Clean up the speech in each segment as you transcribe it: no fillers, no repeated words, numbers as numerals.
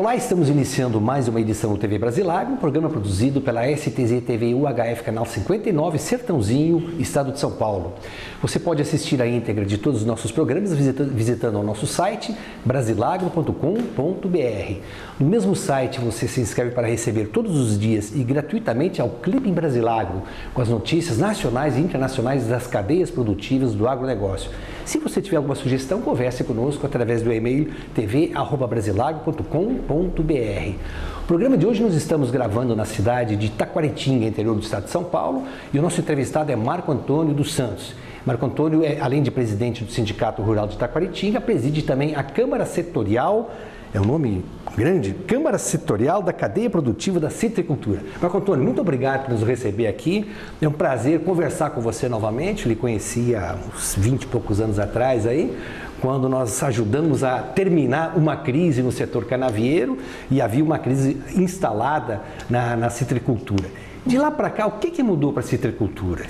Olá, estamos iniciando mais uma edição do TV Brasilagro, um programa produzido pela STZ TV UHF, canal 59, Sertãozinho, Estado de São Paulo. Você pode assistir a íntegra de todos os nossos programas visitando o nosso site brasilagro.com.br. No mesmo site você se inscreve para receber todos os dias e gratuitamente ao Clipe em Brasilagro, com as notícias nacionais e internacionais das cadeias produtivas do agronegócio. Se você tiver alguma sugestão, converse conosco através do e-mail tv@brasilagro.com.br. O programa de hoje nós estamos gravando na cidade de Taquaritinga, interior do estado de São Paulo, e o nosso entrevistado é Marco Antônio dos Santos. Marco Antônio, além de presidente do Sindicato Rural de Taquaritinga, preside também a Câmara Setorial, é um nome grande, Câmara Setorial da Cadeia Produtiva da Citricultura. Marco Antônio, muito obrigado por nos receber aqui. É um prazer conversar com você novamente. Eu lhe conheci há uns 20 e poucos anos atrás aí, quando nós ajudamos a terminar uma crise no setor canavieiro e havia uma crise instalada na citricultura. De lá para cá, o que mudou para a citricultura?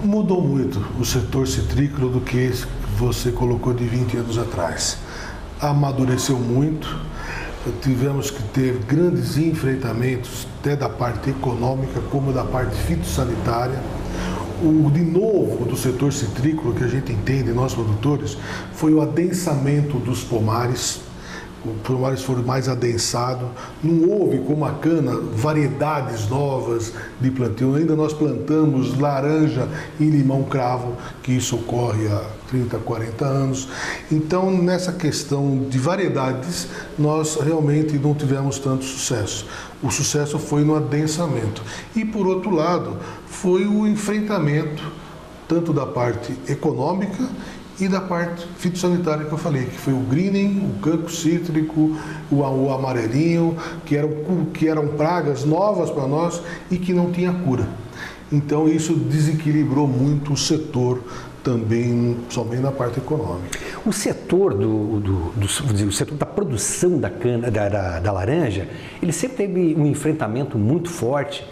Mudou muito o setor citrícola do que você colocou de 20 anos atrás. Amadureceu muito, tivemos que ter grandes enfrentamentos, até da parte econômica como da parte fitossanitária. De novo, do setor citrícola, que a gente entende, nós produtores, foi o adensamento dos pomares. Os pomares foram mais adensados, não houve, como a cana, variedades novas de plantio. Ainda nós plantamos laranja e limão cravo, que isso ocorre há 30, 40 anos. Então, nessa questão de variedades, nós realmente não tivemos tanto sucesso. O sucesso foi no adensamento. E, por outro lado, foi o enfrentamento tanto da parte econômica e da parte fitossanitária que eu falei, que foi o greening, o cancro cítrico, o amarelinho, que eram pragas novas para nós e que não tinha cura. Então isso desequilibrou muito o setor também, somente na parte econômica. O setor o setor da produção da cana, da laranja, ele sempre teve um enfrentamento muito forte.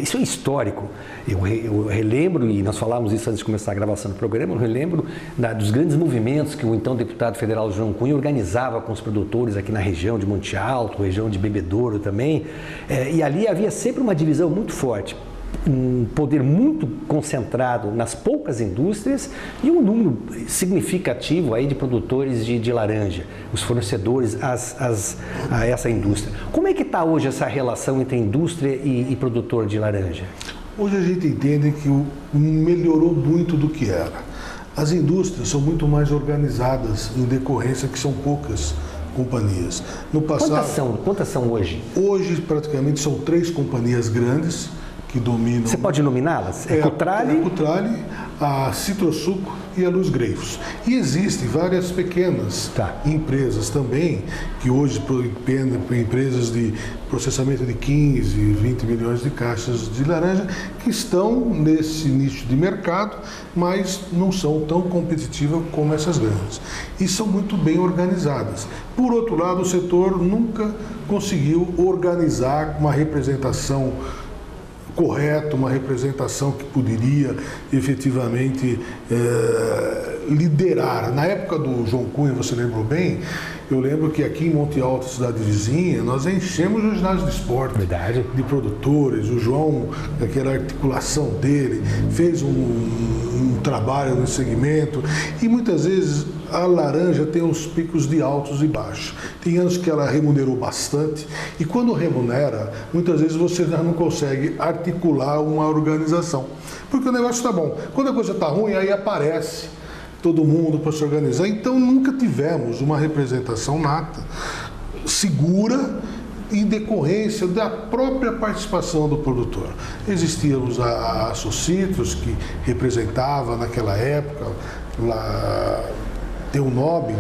Isso é histórico. Eu relembro, e nós falávamos isso antes de começar a gravação do programa, eu relembro dos grandes movimentos que o então deputado federal João Cunha organizava com os produtores aqui na região de Monte Alto, região de Bebedouro também, e ali havia sempre uma divisão muito forte. Um poder muito concentrado nas poucas indústrias e um número significativo aí de produtores de laranja, os fornecedores a essa indústria. Como é que está hoje essa relação entre indústria e produtor de laranja? Hoje a gente entende que melhorou muito do que era. As indústrias são muito mais organizadas em decorrência que são poucas companhias. No passado, Quantas são hoje? Hoje praticamente são 3 companhias grandes que dominam. Você pode nominá-las? A Cutrale, a Citrosuco e a Luz Greifos. E existem várias pequenas empresas também, que hoje empresas de processamento de 15, 20 milhões de caixas de laranja, que estão nesse nicho de mercado, mas não são tão competitivas como essas grandes. E são muito bem organizadas. Por outro lado, o setor nunca conseguiu organizar uma representação correto, uma representação que poderia efetivamente liderar. Na época do João Cunha, você lembrou bem, eu lembro que aqui em Monte Alto, cidade vizinha, nós enchemos o ginásio de esporte. Verdade. De produtores. O João, aquela articulação dele, fez um trabalho no segmento e muitas vezes a laranja tem uns picos de altos e baixos. Tem anos que ela remunerou bastante e quando remunera, muitas vezes você já não consegue articular uma organização. Porque o negócio está bom. Quando a coisa está ruim, aí aparece todo mundo para se organizar. Então nunca tivemos uma representação nata, segura, em decorrência da própria participação do produtor. Existíamos a Socitros, que representava naquela época lá, ter um nome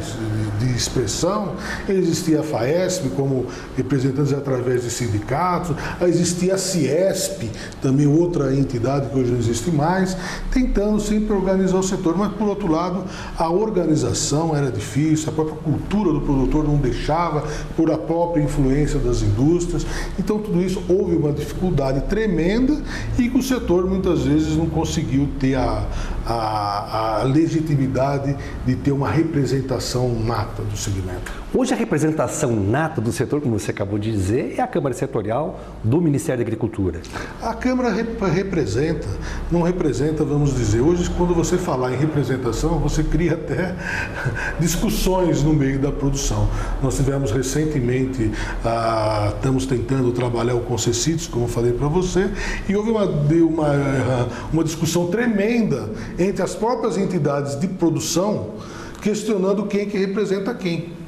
de expressão, existia a FAESP como representantes através de sindicatos, existia a Ciesp, também outra entidade que hoje não existe mais, tentando sempre organizar o setor, mas por outro lado a organização era difícil, a própria cultura do produtor não deixava, por a própria influência das indústrias, então tudo isso houve uma dificuldade tremenda e que o setor muitas vezes não conseguiu ter a legitimidade de ter uma representação nata do segmento. Hoje a representação nata do setor, como você acabou de dizer, é a Câmara Setorial do Ministério da Agricultura. A Câmara representa, não representa, vamos dizer, hoje quando você falar em representação, você cria até discussões no meio da produção. Nós tivemos recentemente, estamos tentando trabalhar o Concessites, como eu falei para você, e houve uma discussão tremenda entre as próprias entidades de produção, questionando quem que representa quem.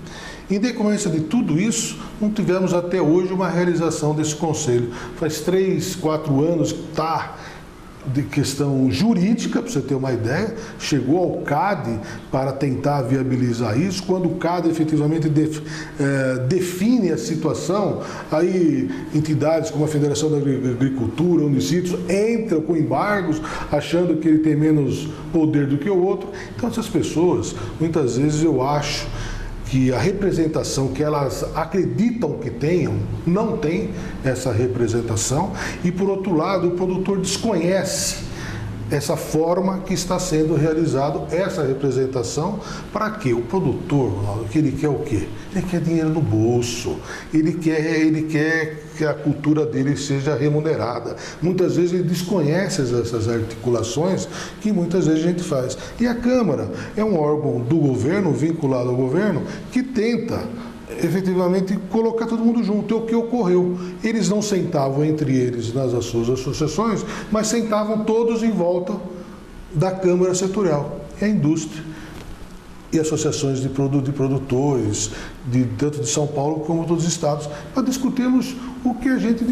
Em decorrência de tudo isso, não tivemos até hoje uma realização desse conselho. Faz 3, 4 anos que está de questão jurídica, para você ter uma ideia, chegou ao CAD para tentar viabilizar isso. Quando o CAD efetivamente define a situação, aí entidades como a Federação da Agricultura, Unisítios, entram com embargos, achando que ele tem menos poder do que o outro. Então essas pessoas, muitas vezes eu acho que a representação que elas acreditam que tenham, não tem essa representação, e por outro lado o produtor desconhece essa forma que está sendo realizado essa representação. Para quê? O produtor, que ele quer o quê? Ele quer dinheiro no bolso, ele quer que a cultura dele seja remunerada. Muitas vezes ele desconhece essas articulações que muitas vezes a gente faz. E a Câmara é um órgão do governo, vinculado ao governo, que tenta efetivamente colocar todo mundo junto. É o que ocorreu. Eles não sentavam entre eles nas suas associações, mas sentavam todos em volta da Câmara Setorial. É a indústria e associações de produtores, tanto de São Paulo como dos estados, para discutirmos o que a gente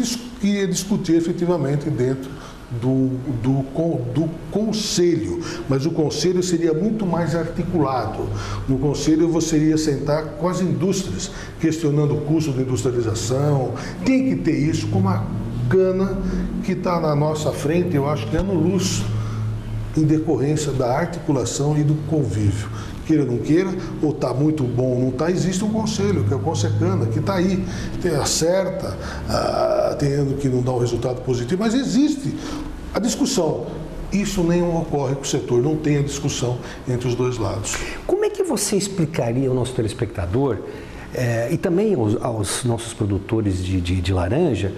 ia discutir efetivamente dentro do conselho, mas o conselho seria muito mais articulado. No conselho você iria sentar com as indústrias, questionando o custo da industrialização. Tem que ter isso, como a cana que está na nossa frente, eu acho que é ano-luz, em decorrência da articulação e do convívio. Queira ou não queira, ou está muito bom ou não está, existe um conselho, que é o Consecana, que está aí, acerta, tendo que não dá um resultado positivo, mas existe a discussão. Isso nem ocorre com o setor, não tem a discussão entre os dois lados. Como é que você explicaria ao nosso telespectador e também aos nossos produtores de laranja,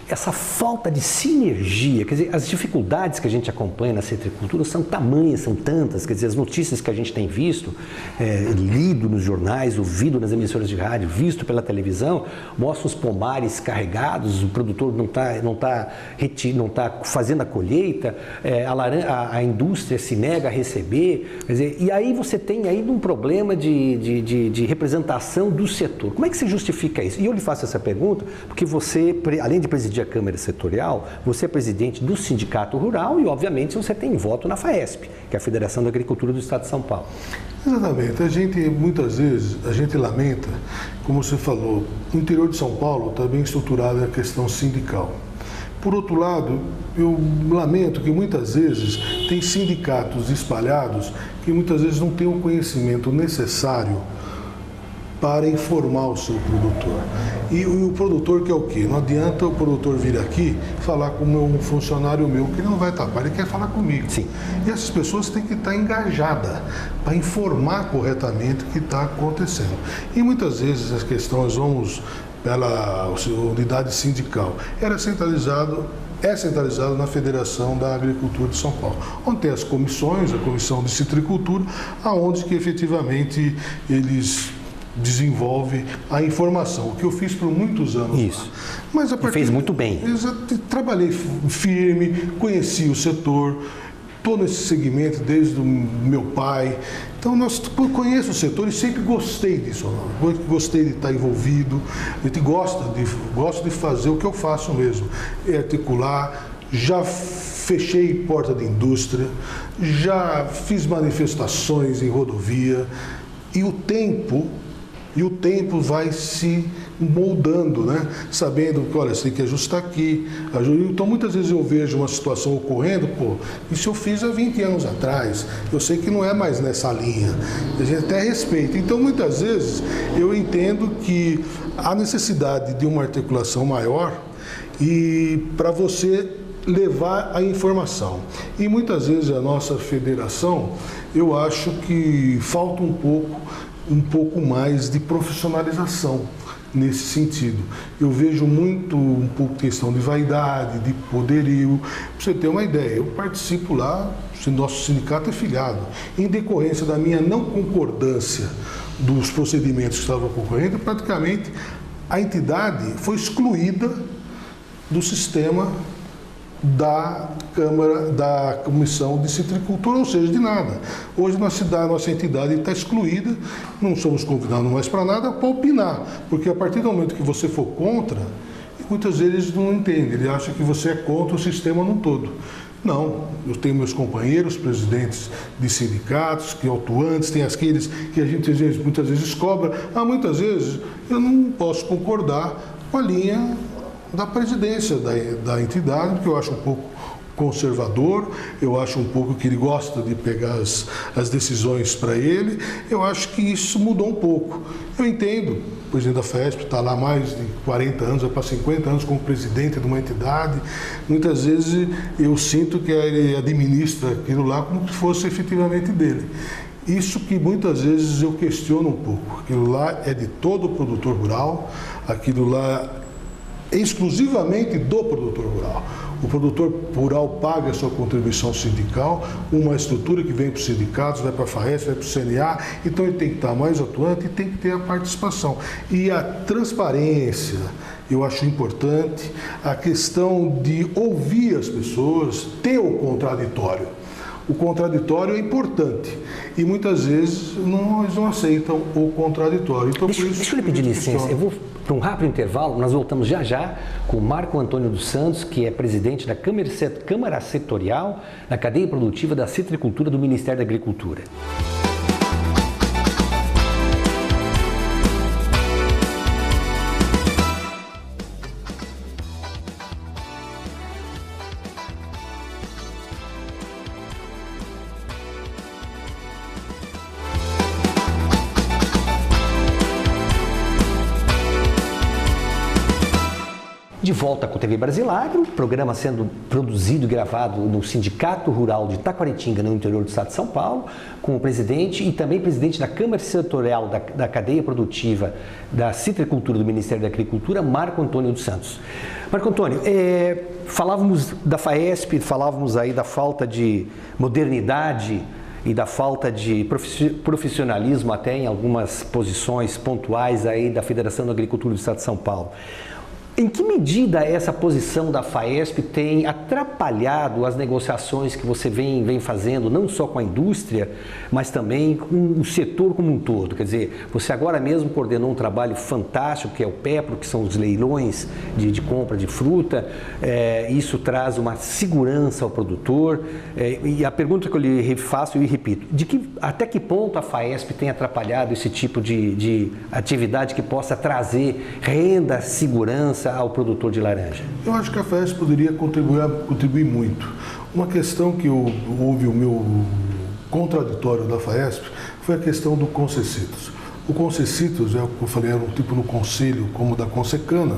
essa falta de sinergia? Quer dizer, as dificuldades que a gente acompanha na citricultura são tamanhas, são tantas, quer dizer, as notícias que a gente tem visto, lido nos jornais, ouvido nas emissoras de rádio, visto pela televisão, mostram os pomares carregados, o produtor não tá fazendo a colheita, a indústria se nega a receber, quer dizer, e aí você tem aí um problema de representação do setor. Como é que se justifica isso? E eu lhe faço essa pergunta porque você, além de presidir a Câmara Setorial, você é presidente do Sindicato Rural e, obviamente, você tem voto na FAESP, que é a Federação da Agricultura do Estado de São Paulo. Exatamente. Muitas vezes, a gente lamenta, como você falou, no interior de São Paulo está bem estruturada a questão sindical. Por outro lado, eu lamento que muitas vezes tem sindicatos espalhados que muitas vezes não têm o conhecimento necessário para informar o seu produtor. E o produtor quer o quê? Não adianta o produtor vir aqui falar com um funcionário meu que não vai tapar, ele quer falar comigo. Sim. E essas pessoas têm que estar engajadas para informar corretamente o que está acontecendo. E muitas vezes as questões, vamos pela unidade sindical, é centralizado na Federação da Agricultura de São Paulo, onde tem as comissões, a Comissão de Citricultura, aonde que efetivamente eles desenvolve a informação, o que eu fiz por muitos anos. Isso. Lá. Mas fez muito bem. Trabalhei firme, conheci o setor, estou nesse segmento desde o meu pai. Então, eu conheço o setor e sempre gostei disso. Gostei de estar envolvido, a gente gosto de fazer o que eu faço mesmo, é articular. Já fechei porta de indústria, já fiz manifestações em rodovia, e o tempo vai se moldando, né? Sabendo que, olha, você tem que ajustar aqui. Então, muitas vezes eu vejo uma situação ocorrendo, isso eu fiz há 20 anos atrás, eu sei que não é mais nessa linha, a gente até respeita. Então, muitas vezes, eu entendo que há necessidade de uma articulação maior e para você levar a informação. E muitas vezes a nossa federação, eu acho que falta um pouco um pouco mais de profissionalização nesse sentido. Eu vejo muito um pouco questão de vaidade, de poderio. Para você ter uma ideia, eu participo lá, nosso sindicato é filiado. Em decorrência da minha não concordância dos procedimentos que estavam ocorrendo, praticamente a entidade foi excluída do sistema da Câmara, da Comissão de Citricultura, ou seja, de nada. Hoje a nossa entidade está excluída, não somos convidados mais para nada para opinar, porque a partir do momento que você for contra, muitas vezes não entende, ele acha que você é contra o sistema no todo. Não, eu tenho meus companheiros, presidentes de sindicatos, que atuantes, tem aqueles que a gente muitas vezes cobra, muitas vezes eu não posso concordar com a linha da presidência da entidade, porque eu acho um pouco conservador, eu acho um pouco que ele gosta de pegar as decisões para ele, eu acho que isso mudou um pouco. Eu entendo, o presidente da FAESP está lá há mais de 40 anos, vai para 50 anos como presidente de uma entidade, muitas vezes eu sinto que ele administra aquilo lá como se fosse efetivamente dele. Isso que muitas vezes eu questiono um pouco, aquilo lá é de todo o produtor rural, aquilo lá é exclusivamente do produtor rural. O produtor rural paga a sua contribuição sindical, uma estrutura que vem para os sindicatos, vai para a FAESP, vai para o CNA, então ele tem que estar mais atuante e tem que ter a participação. E a transparência, eu acho importante, a questão de ouvir as pessoas, ter o contraditório. O contraditório é importante e muitas vezes eles não aceitam o contraditório. Então, deixa eu lhe pedir licença, eu vou para um rápido intervalo, nós voltamos já com o Marco Antônio dos Santos, que é presidente da Câmara Setorial da Cadeia Produtiva da Citricultura do Ministério da Agricultura. De volta com o TV Brasilagro, programa sendo produzido e gravado no Sindicato Rural de Taquaritinga, no interior do estado de São Paulo, com o presidente e também presidente da Câmara Setorial da Cadeia Produtiva da Citricultura do Ministério da Agricultura, Marco Antônio dos Santos. Marco Antônio, falávamos da FAESP, falávamos aí da falta de modernidade e da falta de profissionalismo até em algumas posições pontuais aí da Federação da Agricultura do Estado de São Paulo. Em que medida essa posição da FAESP tem atrapalhado as negociações que você vem fazendo, não só com a indústria, mas também com o setor como um todo? Quer dizer, você agora mesmo coordenou um trabalho fantástico, que é o PEPRO, que são os leilões de compra de fruta, isso traz uma segurança ao produtor, e a pergunta que eu lhe faço e repito, até que ponto a FAESP tem atrapalhado esse tipo de atividade que possa trazer renda, segurança ao produtor de laranja? Eu acho que a FAESP poderia contribuir muito. Uma questão que houve o meu contraditório da FAESP foi a questão do Concessitos. O Concessitos, eu falei, era um tipo no conselho como da Consecana,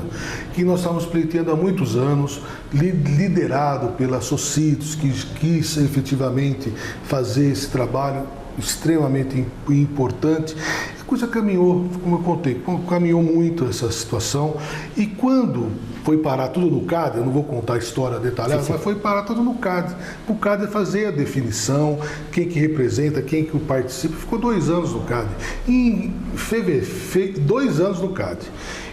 que nós estávamos pleiteando há muitos anos, liderado pela Socitos, que quis efetivamente fazer esse trabalho extremamente importante. A coisa caminhou, como eu contei, caminhou muito essa situação, e quando foi parar tudo no CAD, eu não vou contar a história detalhada, mas foi parar tudo no CAD. O CAD fazer a definição, quem que representa, quem que participa, ficou 2 anos no CAD. Em fevereiro, 2 anos no CAD.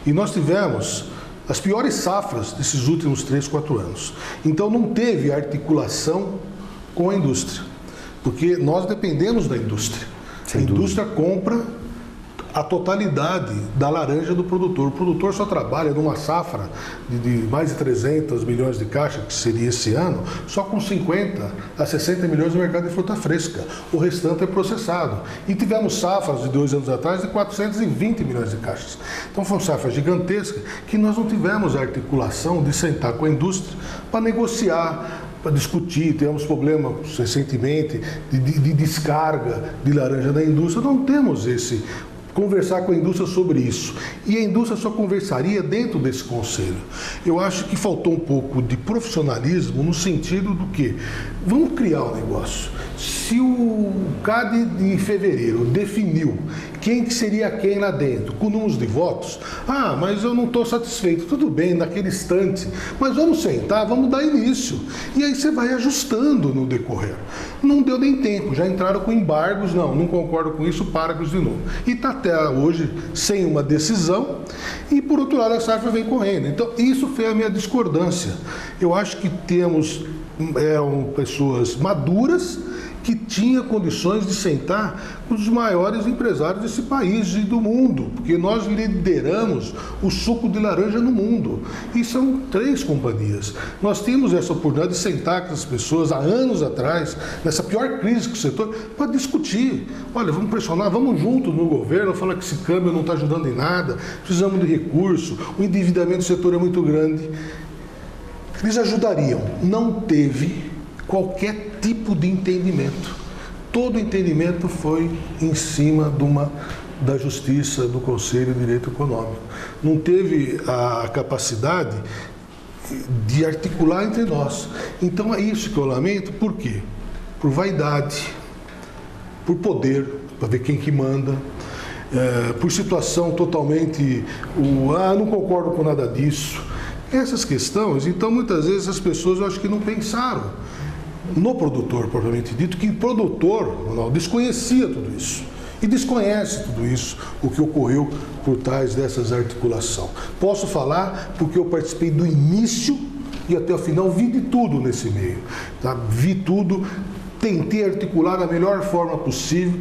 E nós tivemos as piores safras desses últimos 3, 4 anos. Então não teve articulação com a indústria, porque nós dependemos da indústria. A indústria compra a totalidade da laranja do produtor. O produtor só trabalha numa safra de mais de 300 milhões de caixas, que seria esse ano, só com 50 a 60 milhões no mercado de fruta fresca. O restante é processado. E tivemos safras de 2 anos atrás de 420 milhões de caixas. Então foi uma safra gigantesca que nós não tivemos a articulação de sentar com a indústria para negociar, para discutir. Tivemos problemas recentemente de descarga de laranja da indústria. Não temos conversar com a indústria sobre isso. E a indústria só conversaria dentro desse conselho. Eu acho que faltou um pouco de profissionalismo no sentido do que vamos criar um negócio. Se o CAD em fevereiro definiu quem que seria quem lá dentro, com números de votos. Ah, mas eu não estou satisfeito. Tudo bem, naquele instante, mas vamos sentar, vamos dar início. E aí você vai ajustando no decorrer. Não deu nem tempo, já entraram com embargos, não concordo com isso, páragos de novo. E está até hoje sem uma decisão, e por outro lado a safra vem correndo. Então isso foi a minha discordância. Eu acho que eram pessoas maduras que tinham condições de sentar com os maiores empresários desse país e do mundo, porque nós lideramos o suco de laranja no mundo, e são 3 companhias. Nós tínhamos essa oportunidade de sentar com essas pessoas há anos atrás, nessa pior crise que o setor, para discutir. Olha, vamos pressionar, vamos juntos no governo, falar que esse câmbio não está ajudando em nada, precisamos de recurso, o endividamento do setor é muito grande. Eles ajudariam. Não teve qualquer tipo de entendimento. Todo entendimento foi em cima da Justiça, do Conselho de Direito Econômico. Não teve a capacidade de articular entre nós. Então é isso que eu lamento. Por quê? Por vaidade, por poder, para ver quem que manda, por situação totalmente... não concordo com nada disso. Essas questões, então muitas vezes as pessoas eu acho que não pensaram no produtor, propriamente dito, que o produtor desconhecia tudo isso. E desconhece tudo isso, o que ocorreu por trás dessas articulações. Posso falar porque eu participei do início e até o final, vi de tudo nesse meio. Tá? Vi tudo, tentei articular da melhor forma possível.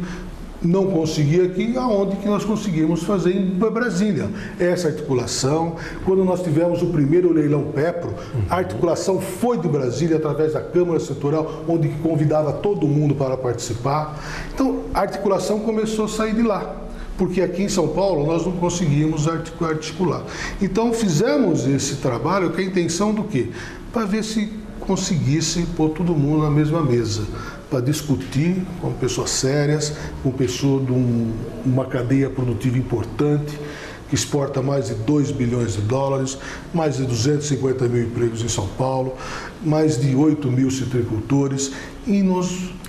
Não consegui aqui, aonde que nós conseguimos fazer em Brasília. Essa articulação, quando nós tivemos o primeiro leilão Pepro, a articulação foi de Brasília através da Câmara Setorial, onde convidava todo mundo para participar. Então, a articulação começou a sair de lá, porque aqui em São Paulo nós não conseguimos articular. Então, fizemos esse trabalho com a intenção do quê? Para ver se conseguisse pôr todo mundo na mesma mesa, para discutir com pessoas sérias, com pessoas de uma cadeia produtiva importante, que exporta mais de 2 bilhões de dólares, mais de 250 mil empregos em São Paulo, mais de 8 mil citricultores. E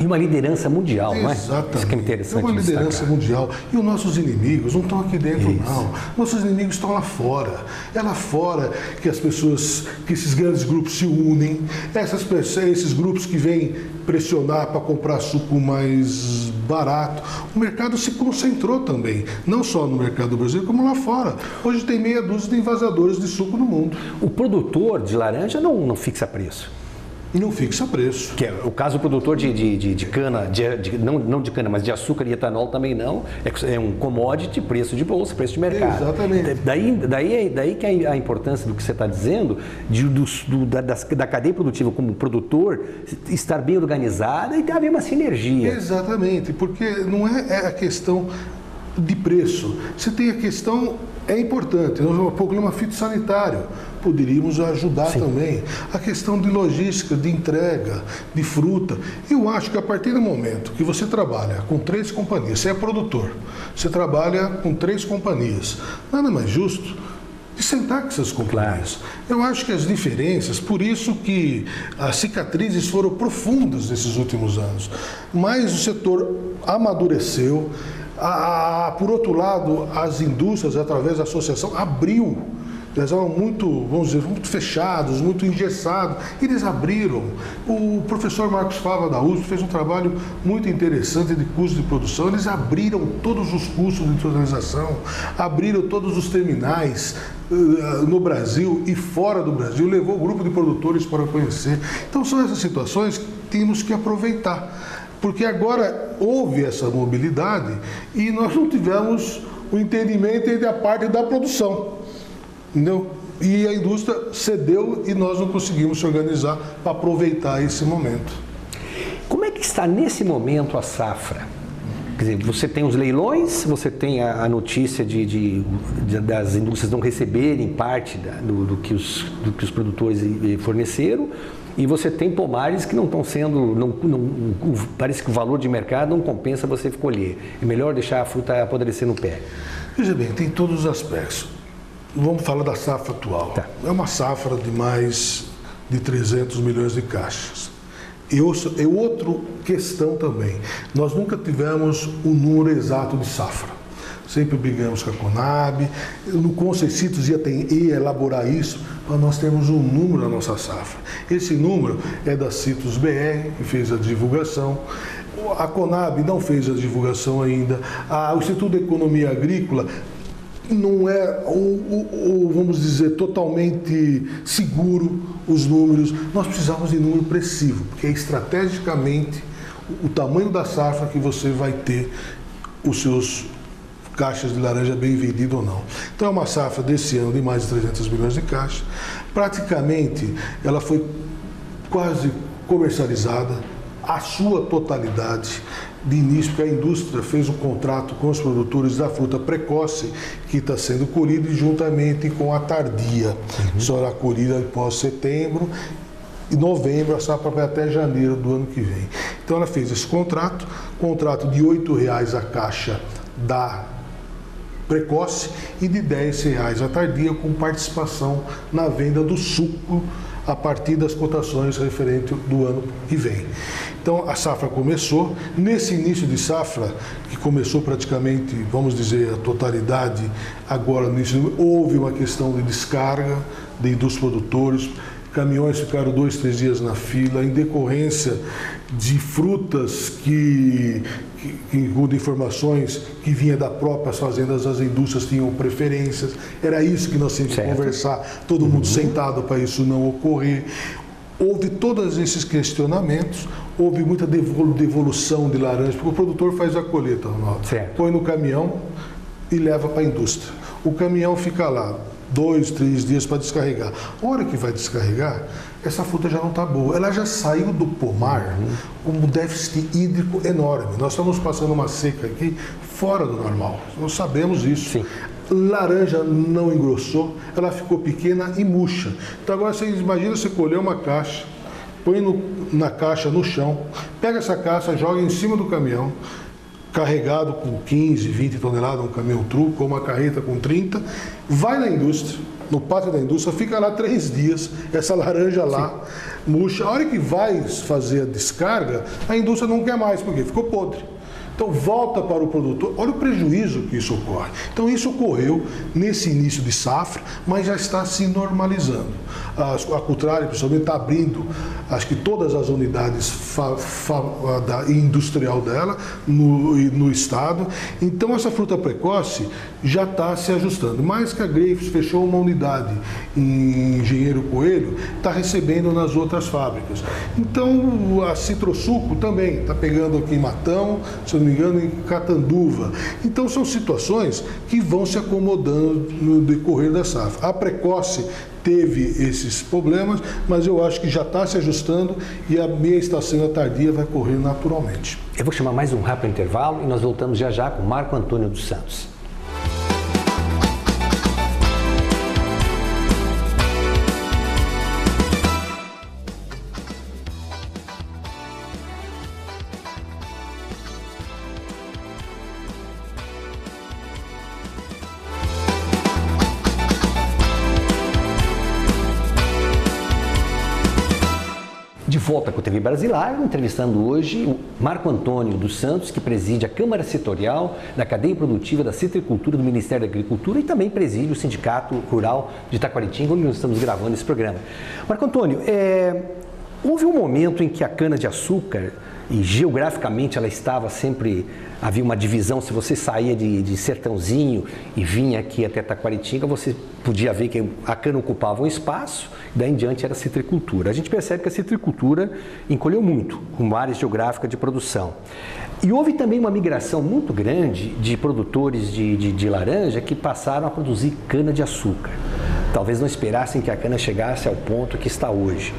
uma liderança mundial, não é? Exatamente. Isso que é interessante. É uma liderança destacar. Mundial. E os nossos inimigos não estão aqui dentro, não. Nossos inimigos estão lá fora. É lá fora que esses grandes grupos se unem. Esses grupos que vêm pressionar para comprar suco mais barato. O mercado se concentrou também, não só no mercado brasileiro, como lá fora. Hoje tem meia dúzia de envasadores de suco no mundo. O produtor de laranja não fixa preço. Não fixa preço. Que é o caso do produtor de cana, não de cana, mas de açúcar e etanol também não. É um commodity, preço de bolsa, preço de mercado. Exatamente. Daí que é a importância do que você está dizendo, da cadeia produtiva como produtor estar bem organizada e haver uma sinergia. Exatamente, porque não é a questão de preço. Você tem a questão, é importante, o problema fitossanitário. Poderíamos ajudar também. A questão de logística, de entrega, de fruta. Eu acho que a partir do momento que você trabalha com 3 companhias, você é produtor, você trabalha com 3 companhias, nada mais justo de sentar com essas companhias. Claro. Eu acho que as diferenças, por isso que as cicatrizes foram profundas nesses últimos anos, mas o setor amadureceu. Por outro lado, as indústrias, através da associação, abriu. Eles eram muito fechados, muito engessados. Eles abriram. O professor Marcos Fava da USP fez um trabalho muito interessante de custo de produção. Eles abriram todos os custos de industrialização, abriram todos os terminais no Brasil e fora do Brasil, levou o grupo de produtores para conhecer. Então são essas situações que temos que aproveitar. Porque agora houve essa mobilidade e nós não tivemos o entendimento entre a parte da produção. Entendeu? E a indústria cedeu e nós não conseguimos se organizar para aproveitar esse momento. Como é que está nesse momento a safra? Quer dizer, você tem os leilões, você tem a notícia das indústrias não receberem parte do que os produtores forneceram, e você tem pomares que não estão sendo, parece que o valor de mercado não compensa você colher. É melhor deixar a fruta apodrecer no pé. Veja bem, tem todos os aspectos. Vamos falar da safra atual. Tá. É uma safra de mais de 300 milhões de caixas. É outra questão também. Nós nunca tivemos o número exato de safra. sempre brigamos com a Conab. No Conceitos ia elaborar isso para nós termos um número na nossa safra. Esse número é da Citrus BR, que fez a divulgação. A Conab não fez a divulgação ainda. O Instituto de Economia Agrícola não é, vamos dizer, totalmente seguro os números. Nós precisamos de número preciso, porque é estrategicamente o tamanho da safra que você vai ter os seus caixas de laranja bem vendido ou não. Então é uma safra desse ano de mais de 300 milhões de caixas. Praticamente ela foi quase comercializada, a sua totalidade de início, porque a indústria fez um contrato com os produtores da fruta precoce que está sendo colhida juntamente com a tardia. Será colhida após setembro e novembro, a safra vai até janeiro do ano que vem. Então ela fez esse contrato de R$ 8,00 a caixa da precoce e de R$ 10,00 a tardia, com participação na venda do suco a partir das cotações referentes do ano que vem. Então a safra começou, nesse início de safra, que começou praticamente, vamos dizer, a totalidade, agora no início, houve uma questão de descarga dos produtores, caminhões ficaram 2, 3 dias na fila, em decorrência de frutas que segundo informações que vinha da própria fazendas, as indústrias tinham preferências. Era isso que nós tínhamos que conversar, todo mundo sentado para isso não ocorrer. Houve todos esses questionamentos, houve muita devolução de laranja, porque o produtor faz a colheita, põe no caminhão e leva para a indústria. O caminhão fica lá 2, 3 dias para descarregar. A hora que vai descarregar, essa fruta já não está boa. Ela já saiu do pomar com um déficit hídrico enorme. Nós estamos passando uma seca aqui fora do normal. Nós sabemos isso. Sim. Laranja não engrossou, ela ficou pequena e murcha. Então agora você imagina você colher uma caixa, põe na caixa no chão, pega essa caixa, joga em cima do caminhão, carregado com 15, 20 toneladas, um caminhão truco ou uma carreta com 30, vai na indústria, no pátio da indústria, fica lá 3 dias, essa laranja lá, murcha. A hora que vai fazer a descarga, a indústria não quer mais, porque ficou podre. Então volta para o produtor, olha o prejuízo que isso ocorre. Então isso ocorreu nesse início de safra, mas já está se normalizando. A Cultrale, principalmente, está abrindo, acho que todas as unidades industrial dela no estado. Então essa fruta precoce já está se ajustando. Mais que a Grapes fechou uma unidade em Engenheiro Coelho, está recebendo nas outras fábricas. Então a Citrosuco também está pegando aqui em Matão, se eu não me engano, em Catanduva. Então são situações que vão se acomodando no decorrer da safra. A precoce teve esses problemas, mas eu acho que já está se ajustando e a meia estação da tardia vai correr naturalmente. Eu vou chamar mais um rápido intervalo e nós voltamos já já com Marco Antônio dos Santos. De volta com o TV Brasilar, entrevistando hoje o Marco Antônio dos Santos, que preside a Câmara Setorial da Cadeia Produtiva da Citricultura do Ministério da Agricultura e também preside o Sindicato Rural de Taquaritinga, onde nós estamos gravando esse programa. Marco Antônio, houve um momento em que a cana-de-açúcar, e geograficamente ela estava sempre, havia uma divisão, se você saía de Sertãozinho e vinha aqui até Taquaritinga, você podia ver que a cana ocupava um espaço, daí em diante era a citricultura. A gente percebe que a citricultura encolheu muito, com áreas geográficas de produção. E houve também uma migração muito grande de produtores de laranja que passaram a produzir cana-de-açúcar. Talvez não esperassem que a cana chegasse ao ponto que está hoje.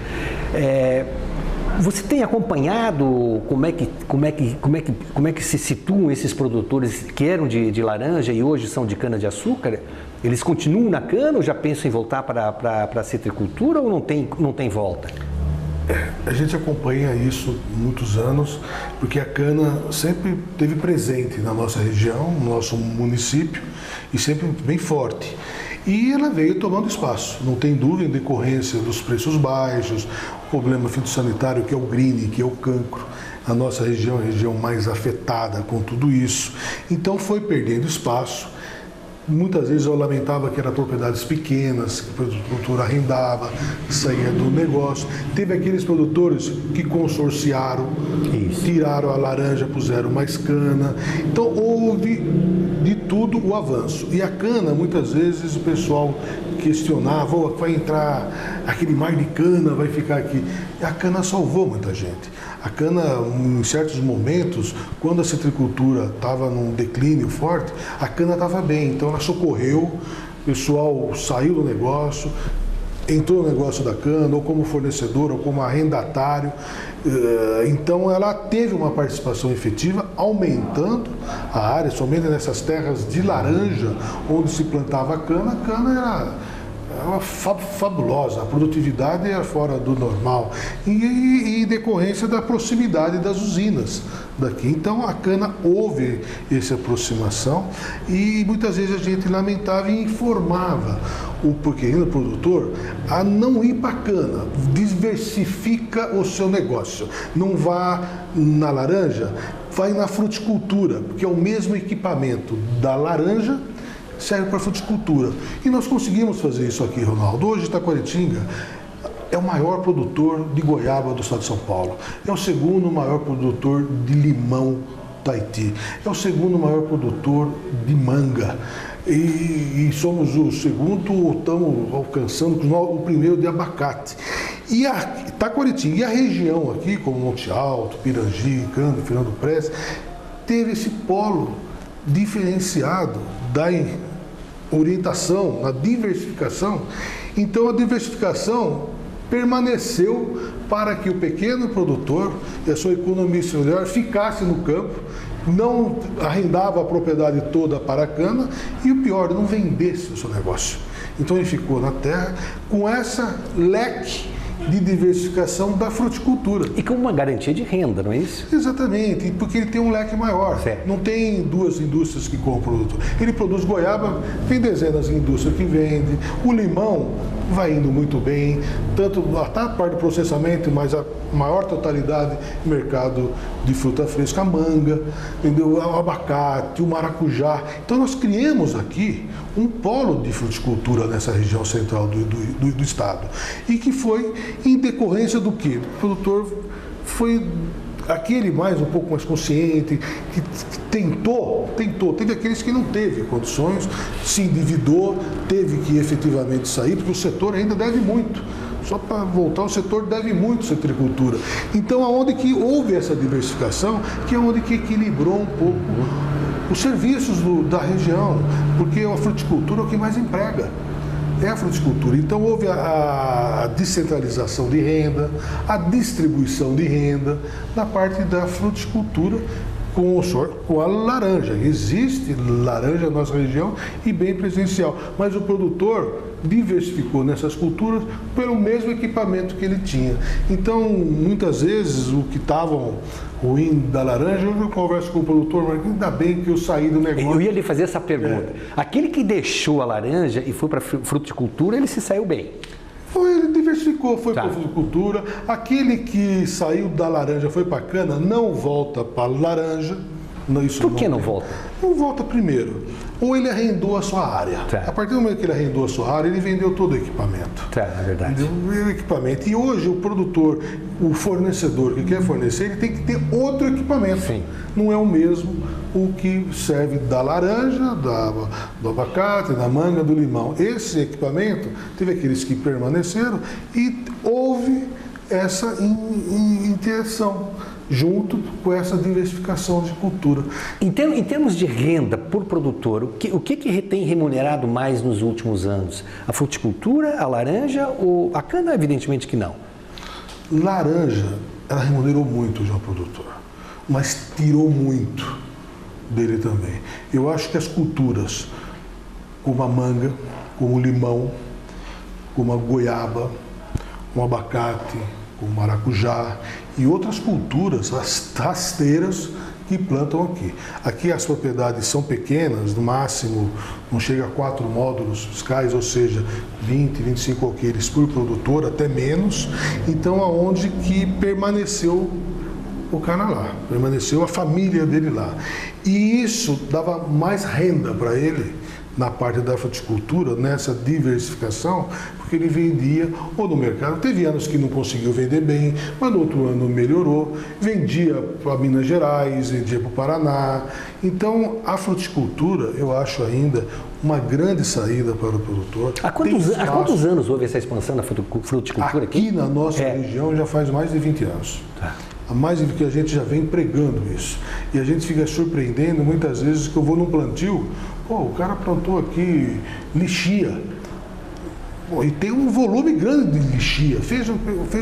Você tem acompanhado como é que se situam esses produtores que eram de laranja e hoje são de cana-de-açúcar? Eles continuam na cana ou já pensam em voltar para a citricultura ou não tem volta? A gente acompanha isso há muitos anos, porque a cana sempre esteve presente na nossa região, no nosso município, e sempre bem forte. E ela veio tomando espaço, não tem dúvida, em decorrência dos preços baixos, o problema fitossanitário que é o green, que é o cancro. A nossa região é a região mais afetada com tudo isso. Então foi perdendo espaço. Muitas vezes eu lamentava que eram propriedades pequenas, que o produtor arrendava, saía do negócio. Teve aqueles produtores que consorciaram, tiraram a laranja, puseram mais cana. Então houve de tudo o avanço. E a cana, muitas vezes o pessoal questionava, vai entrar aquele mar de cana, vai ficar aqui. E a cana salvou muita gente. A cana, em certos momentos, quando a citricultura estava num declínio forte, a cana estava bem, então ela socorreu, o pessoal saiu do negócio, entrou no negócio da cana, ou como fornecedor, ou como arrendatário. Então ela teve uma participação efetiva, aumentando a área, somente nessas terras de laranja, onde se plantava a cana era fabulosa, a produtividade era fora do normal e decorrência da proximidade das usinas daqui. Então a cana houve essa aproximação e muitas vezes a gente lamentava e informava o pequeno produtor a não ir para a cana, diversifica o seu negócio, não vá na laranja, vai na fruticultura, porque é o mesmo equipamento da laranja, serve para fruticultura. E nós conseguimos fazer isso aqui, Ronaldo. Hoje Taquaritinga é o maior produtor de goiaba do estado de São Paulo. É o segundo maior produtor de limão da Haiti. É o segundo maior produtor de manga. E somos o segundo, estamos alcançando o primeiro de abacate. E a Taquaritinga e a região aqui, como Monte Alto, Pirangi, Cândido, Fernando Preste, teve esse polo diferenciado da orientação, na diversificação. Então a diversificação permaneceu para que o pequeno produtor e a sua economia familiar ficasse no campo, não arrendava a propriedade toda para a cana e o pior, não vendesse o seu negócio. Então ele ficou na terra com essa leque de diversificação da fruticultura. E com uma garantia de renda, não é isso? Exatamente, porque ele tem um leque maior. Certo. Não tem duas indústrias que compram o produto. Ele produz goiaba, tem dezenas de indústrias que vendem. O limão vai indo muito bem, tanto até a parte do processamento, mas a maior totalidade no mercado de fruta fresca, a manga, entendeu? O abacate, o maracujá. Então nós criamos aqui um polo de fruticultura nessa região central do estado. E que foi em decorrência do quê? O produtor foi aquele um pouco mais consciente, que tentou, teve aqueles que não teve condições, se endividou, teve que efetivamente sair, porque o setor ainda deve muito. Só para voltar, o setor deve muito à citricultura. Então, aonde que houve essa diversificação, que é onde que equilibrou um pouco os serviços da região, porque a fruticultura é o que mais emprega. É a fruticultura. Então houve a descentralização de renda, a distribuição de renda na parte da fruticultura com a laranja. Existe laranja na nossa região e bem presencial, mas o produtor diversificou nessas culturas pelo mesmo equipamento que ele tinha. Então, muitas vezes, o que estava ruim da laranja, eu converso com o produtor, mas ainda bem que eu saí do negócio. Eu ia lhe fazer essa pergunta. Aquele que deixou a laranja e foi para a fruticultura, ele se saiu bem? Ele diversificou, foi para a fruticultura. Aquele que saiu da laranja, foi para a cana, não volta para a laranja. Por que não volta? Não volta primeiro. Ou ele arrendou a sua área. A partir do momento que ele arrendou a sua área, ele vendeu todo o equipamento. É verdade. O equipamento. E hoje o produtor, o fornecedor que quer fornecer, ele tem que ter outro equipamento. Sim. Não é o mesmo o que serve da laranja, do abacate, da manga, do limão. Esse equipamento, teve aqueles que permaneceram e houve essa interação junto com essa diversificação de cultura. Em termos de renda por produtor, o que tem remunerado mais nos últimos anos? A fruticultura, a laranja ou a cana? Evidentemente que não. Laranja, ela remunerou muito já o produtor, mas tirou muito dele também. Eu acho que as culturas, como a manga, como o limão, como a goiaba, como o abacate, como o maracujá e outras culturas, as rasteiras, que plantam aqui. Aqui as propriedades são pequenas, no máximo não chega a 4 módulos fiscais, ou seja, 20, 25 alqueires por produtor, até menos. Então, aonde que permaneceu o cara lá, permaneceu a família dele lá. E isso dava mais renda para ele na parte da fruticultura, nessa diversificação, porque ele vendia ou no mercado. Teve anos que não conseguiu vender bem, mas no outro ano melhorou, vendia para Minas Gerais, vendia para o Paraná. Então, a fruticultura, eu acho ainda uma grande saída para o produtor. Há quantos anos houve essa expansão da fruticultura aqui? Aqui na nossa região já faz mais de 20 anos. Tá. Há mais de que a gente já vem pregando isso. E a gente fica surpreendendo muitas vezes que eu vou num plantio, o cara plantou aqui lixia. E tem um volume grande de lixia. Fez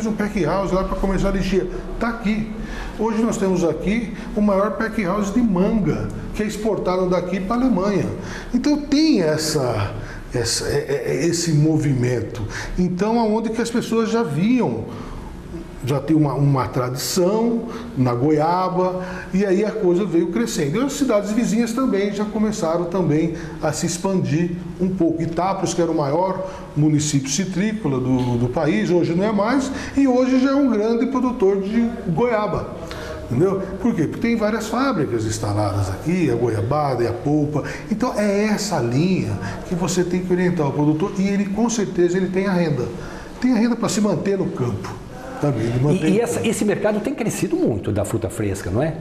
um pack house lá para começar a lixia. Está aqui. Hoje nós temos aqui o maior pack house de manga, que é exportado daqui para a Alemanha. Então tem esse movimento. Então, aonde que as pessoas já viam, já tem uma tradição na goiaba, e aí a coisa veio crescendo. E as cidades vizinhas também já começaram também a se expandir um pouco. Itápolis, que era o maior município citrícola do país, hoje não é mais, e hoje já é um grande produtor de goiaba. Entendeu? Por quê? Porque tem várias fábricas instaladas aqui, a goiabada e a polpa. Então é essa linha que você tem que orientar o produtor, e ele com certeza ele tem a renda. Tem a renda para se manter no campo. Esse mercado tem crescido muito da fruta fresca, não é?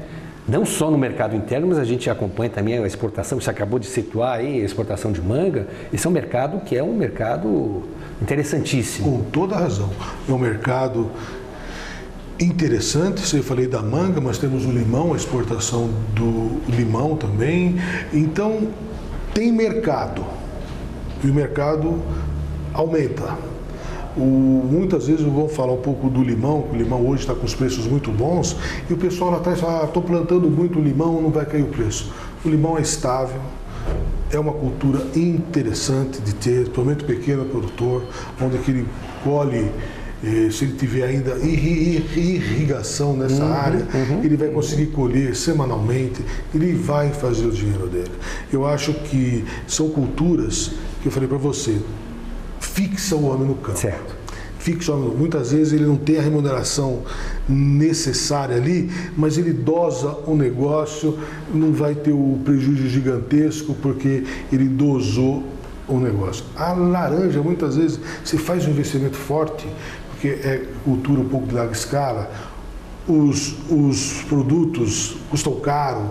Não só no mercado interno, mas a gente acompanha também a exportação. Você acabou de situar aí a exportação de manga. Esse é um mercado que é um mercado interessantíssimo. Com toda a razão. É um mercado interessante. Eu falei da manga, mas temos o limão, a exportação do limão também. Então, tem mercado. E o mercado aumenta. Muitas vezes vamos falar um pouco do limão, que o limão hoje está com os preços muito bons, e o pessoal lá atrás fala, estou plantando muito limão, não vai cair o preço. O limão é estável, é uma cultura interessante de ter, principalmente pequeno produtor, onde que ele colhe, se ele tiver ainda irrigação nessa área, ele vai conseguir colher semanalmente, ele vai fazer o dinheiro dele. Eu acho que são culturas que eu falei para você, fixa o homem no campo. Certo. Fixa o homem. Muitas vezes ele não tem a remuneração necessária ali, mas ele dosa o negócio, não vai ter o prejuízo gigantesco porque ele dosou o negócio. A laranja, muitas vezes, você faz um investimento forte, porque é cultura um pouco de larga escala, os produtos custam caro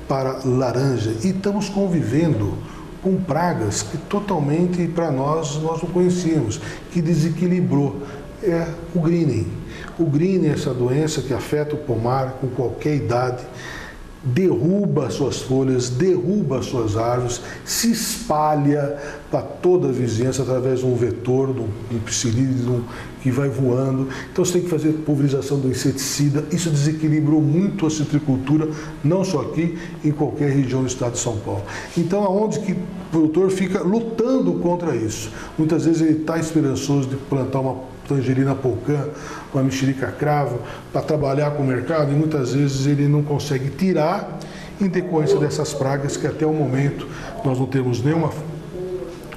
para laranja e estamos convivendo com pragas que totalmente para nós não conhecíamos, que desequilibrou. É o greening. O greening é essa doença que afeta o pomar com qualquer idade, derruba suas folhas, derruba suas árvores, se espalha para toda a vizinhança através de um vetor, de um psilídeo que vai voando. Então você tem que fazer pulverização do inseticida. Isso desequilibrou muito a citricultura, não só aqui, em qualquer região do estado de São Paulo. Então aonde que o produtor fica lutando contra isso? Muitas vezes ele está esperançoso de plantar uma tangerina polcã, uma mexerica cravo, para trabalhar com o mercado, e muitas vezes ele não consegue tirar em decorrência dessas pragas que até o momento nós não temos nenhuma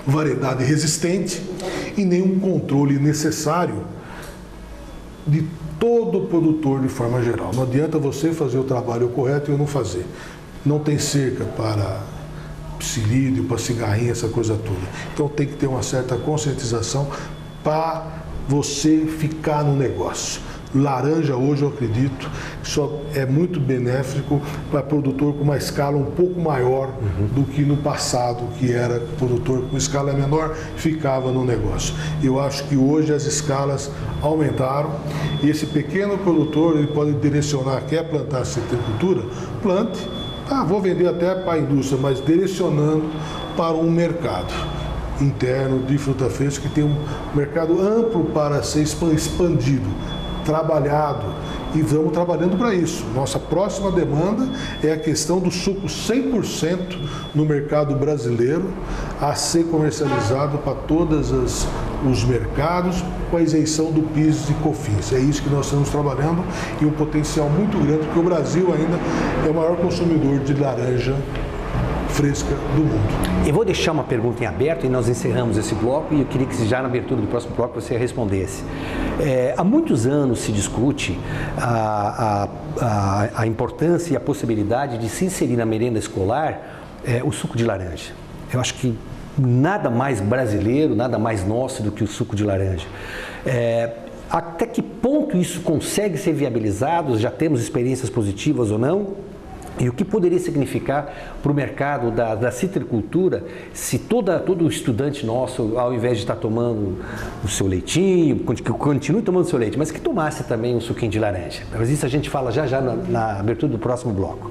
variedade resistente e nenhum controle necessário de todo produtor de forma geral. Não adianta você fazer o trabalho correto e eu não fazer. Não tem cerca para psilídeo, para cigarrinha, essa coisa toda. Então tem que ter uma certa conscientização para você ficar no negócio. Laranja hoje, eu acredito, só é muito benéfico para produtor com uma escala um pouco maior do que no passado, que era produtor com escala menor, ficava no negócio. Eu acho que hoje as escalas aumentaram e esse pequeno produtor ele pode direcionar, quer plantar citricultura, plante, vou vender até para a indústria, mas direcionando para um mercado interno de fruta fresca que tem um mercado amplo para ser expandido, trabalhado, e vamos trabalhando para isso. Nossa próxima demanda é a questão do suco 100% no mercado brasileiro a ser comercializado para todas as os mercados com a isenção do PIS e COFINS. É isso que nós estamos trabalhando e um potencial muito grande, porque o Brasil ainda é o maior consumidor de laranja fresca do mundo. Eu vou deixar uma pergunta em aberto e nós encerramos esse bloco e eu queria que já na abertura do próximo bloco você respondesse. Há muitos anos se discute a importância e a possibilidade de se inserir na merenda escolar o suco de laranja. Eu acho que nada mais brasileiro, nada mais nosso do que o suco de laranja. Até que ponto isso consegue ser viabilizado? Já temos experiências positivas ou não? E o que poderia significar para o mercado da citricultura se todo estudante nosso, ao invés de estar tomando o seu leitinho, continue tomando o seu leite, mas que tomasse também um suquinho de laranja? Mas isso a gente fala já na abertura do próximo bloco.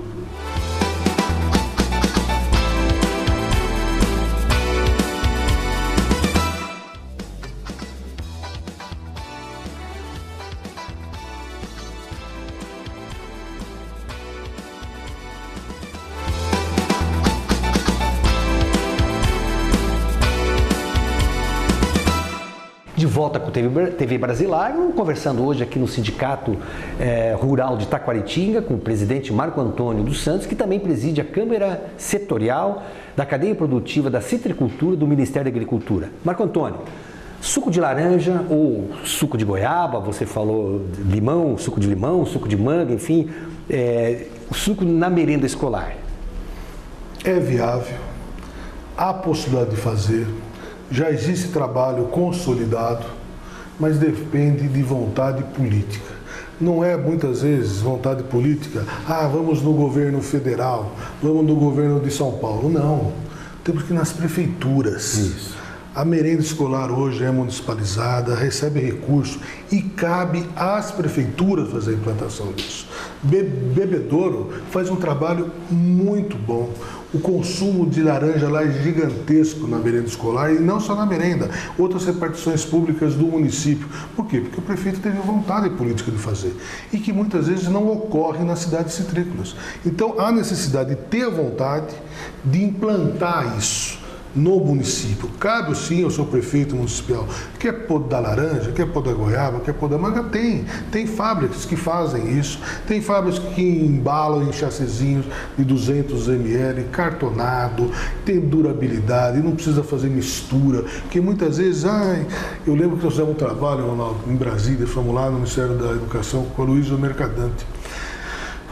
De volta com o TV Brasilar, conversando hoje aqui no Sindicato Rural de Taquaritinga com o presidente Marco Antônio dos Santos, que também preside a Câmara Setorial da Cadeia Produtiva da Citricultura do Ministério da Agricultura. Marco Antônio, suco de laranja ou suco de goiaba, você falou de limão, suco de manga, enfim, o suco na merenda escolar. É viável, há possibilidade de fazer. Já existe trabalho consolidado, mas depende de vontade política. Não é muitas vezes vontade política, vamos no governo federal, vamos no governo de São Paulo. Não, temos que ir nas prefeituras. Isso. A merenda escolar hoje é municipalizada, recebe recurso e cabe às prefeituras fazer a implantação disso. Bebedouro faz um trabalho muito bom. O consumo de laranja lá é gigantesco na merenda escolar e não só na merenda, outras repartições públicas do município. Por quê? Porque o prefeito teve vontade política de fazer e que muitas vezes não ocorre nas cidades citrícolas. Então há necessidade de ter a vontade de implantar isso no município. Cabe sim ao seu prefeito municipal. Quer pôr da laranja, quer pôr da goiaba, quer pôr da manga? Tem fábricas que fazem isso. Tem fábricas que embalam em chacezinhos de 200 ml, cartonado, tem durabilidade, não precisa fazer mistura. Porque muitas vezes, eu lembro que nós fizemos um trabalho em Brasília, fomos lá no Ministério da Educação com o Aloysio Mercadante.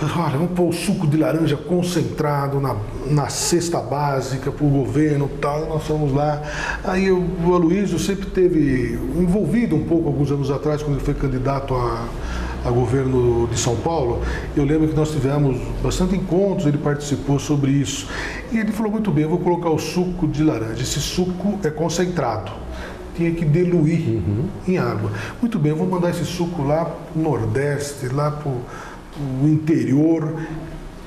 Olha, vamos pôr o suco de laranja concentrado na cesta básica para o governo e tal. Nós fomos lá. Aí o Aloysio sempre esteve envolvido um pouco, alguns anos atrás, quando ele foi candidato a governo de São Paulo. Eu lembro que nós tivemos bastante encontros, ele participou sobre isso. E ele falou muito bem, eu vou colocar o suco de laranja. Esse suco é concentrado. Tinha que diluir em água. Muito bem, eu vou mandar esse suco lá para o Nordeste, lá para o interior,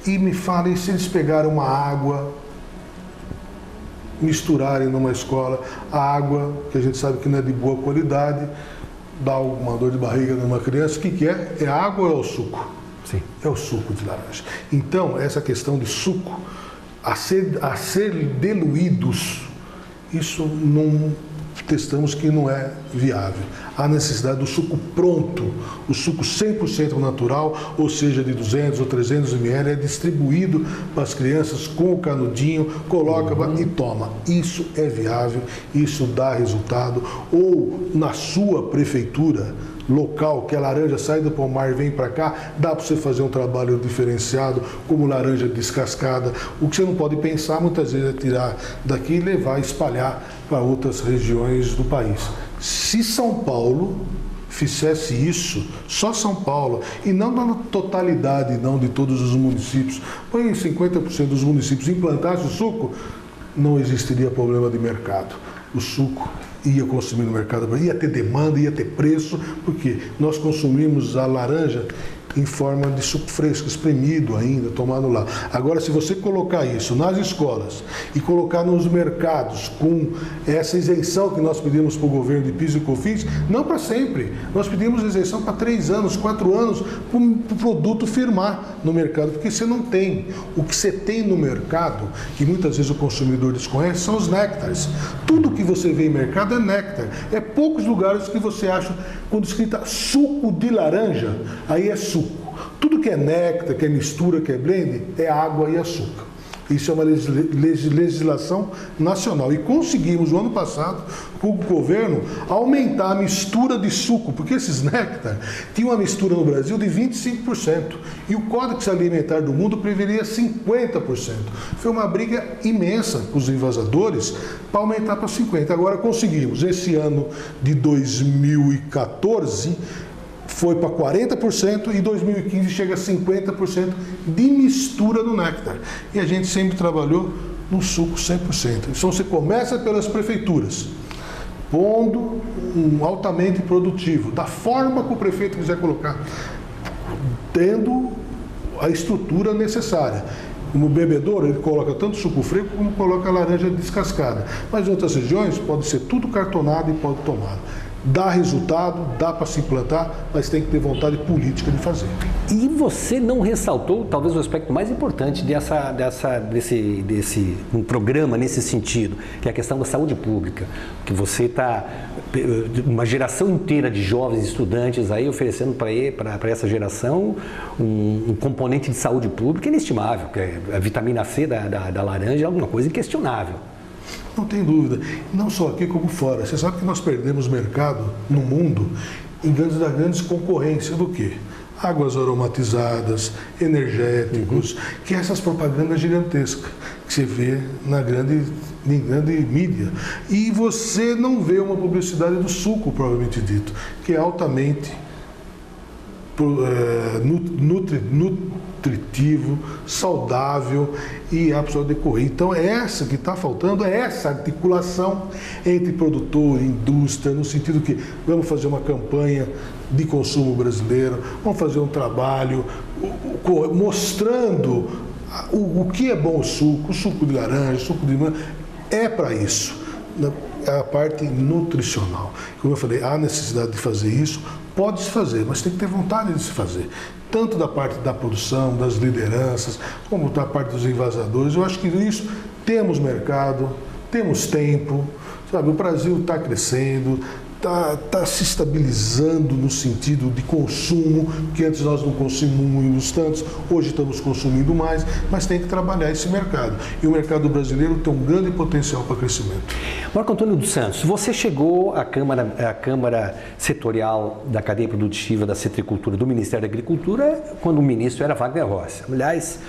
e me falem se eles pegaram uma água, misturarem numa escola, a água, que a gente sabe que não é de boa qualidade, dá uma dor de barriga numa criança. O que é? É água ou é o suco? Sim. É o suco de laranja. Então, essa questão de suco, a ser diluídos, isso não testamos que não é viável. Há necessidade do suco pronto, o suco 100% natural, ou seja, de 200 ou 300 ml, é distribuído para as crianças com o canudinho, coloca e toma. Isso é viável, isso dá resultado. Ou na sua prefeitura local, que a laranja sai do pomar e vem para cá, dá para você fazer um trabalho diferenciado, como laranja descascada. O que você não pode pensar muitas vezes é tirar daqui e levar, espalhar para outras regiões do país. Se São Paulo fizesse isso, só São Paulo, e não na totalidade não de todos os municípios, põe 50% dos municípios implantasse o suco, não existiria problema de mercado. O suco ia consumir no mercado, ia ter demanda, ia ter preço, porque nós consumimos a laranja em forma de suco fresco, espremido ainda, tomado lá. Agora, se você colocar isso nas escolas e colocar nos mercados com essa isenção que nós pedimos para o governo de PIS e COFINS, não para sempre. Nós pedimos isenção para 3 anos, 4 anos, para o produto firmar no mercado, porque você não tem. O que você tem no mercado, que muitas vezes o consumidor desconhece, são os néctares. Tudo que você vê em mercado é néctar. É poucos lugares que você acha, quando escrita suco de laranja, aí é suco. Tudo que é néctar, que é mistura, que é blend, é água e açúcar. Isso é uma legislação nacional. E conseguimos, no ano passado, com o governo, aumentar a mistura de suco, porque esses néctar tinham uma mistura no Brasil de 25%. E o Códex Alimentar do Mundo preveria 50%. Foi uma briga imensa com os envasadores para aumentar para 50%. Agora conseguimos. Esse ano de 2014... foi para 40% e em 2015 chega a 50% de mistura no néctar. E a gente sempre trabalhou no suco 100%. Então você começa pelas prefeituras, pondo um altamente produtivo, da forma que o prefeito quiser colocar, tendo a estrutura necessária. Como bebedouro, ele coloca tanto suco fresco como coloca a laranja descascada. Mas em outras regiões pode ser tudo cartonado e pode tomar. Dá resultado, dá para se implantar, mas tem que ter vontade política de fazer. E você não ressaltou, talvez, o aspecto mais importante desse um programa nesse sentido, que é a questão da saúde pública, que você está, uma geração inteira de jovens estudantes aí oferecendo para essa geração um componente de saúde pública inestimável, que é a vitamina C da laranja é alguma coisa inquestionável. Não tem dúvida. Não só aqui como fora. Você sabe que nós perdemos mercado no mundo em grandes concorrências do quê? Águas aromatizadas, energéticos, que é essas propagandas gigantescas que você vê em grande mídia. E você não vê uma publicidade do suco, provavelmente dito, que é altamente nutritivo, saudável e apto a decorrer. Então, essa que está faltando é essa articulação entre produtor e indústria, no sentido que vamos fazer uma campanha de consumo brasileiro, vamos fazer um trabalho mostrando o que é bom o suco de laranja, suco de manga, é para isso. É a parte nutricional. Como eu falei, há necessidade de fazer isso, pode-se fazer, mas tem que ter vontade de se fazer. Tanto da parte da produção, das lideranças, como da parte dos envasadores. Eu acho que isso, temos mercado, temos tempo, sabe? O Brasil está crescendo, está se estabilizando no sentido de consumo, que antes nós não consumíamos tantos, hoje estamos consumindo mais, mas tem que trabalhar esse mercado. E o mercado brasileiro tem um grande potencial para crescimento. Marco Antônio dos Santos, você chegou à Câmara Setorial da Cadeia Produtiva da Citricultura do Ministério da Agricultura quando o ministro era Wagner Rossi. Aliás,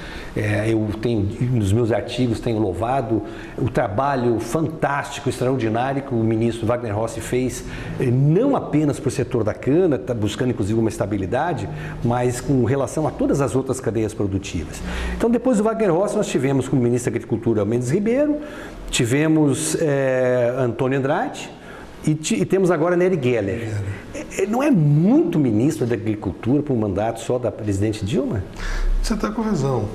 eu tenho, nos meus artigos, tenho louvado o trabalho fantástico, extraordinário que o ministro Wagner Rossi fez, não apenas para o setor da cana, tá buscando inclusive uma estabilidade, mas com relação a todas as outras cadeias produtivas. Então, depois do Wagner Rossi, nós tivemos como ministro da Agricultura Mendes Ribeiro, tivemos Antônio Andrade e temos agora Nery Geller. Não é muito ministro da Agricultura para um mandato só da presidente Dilma? Você está com razão.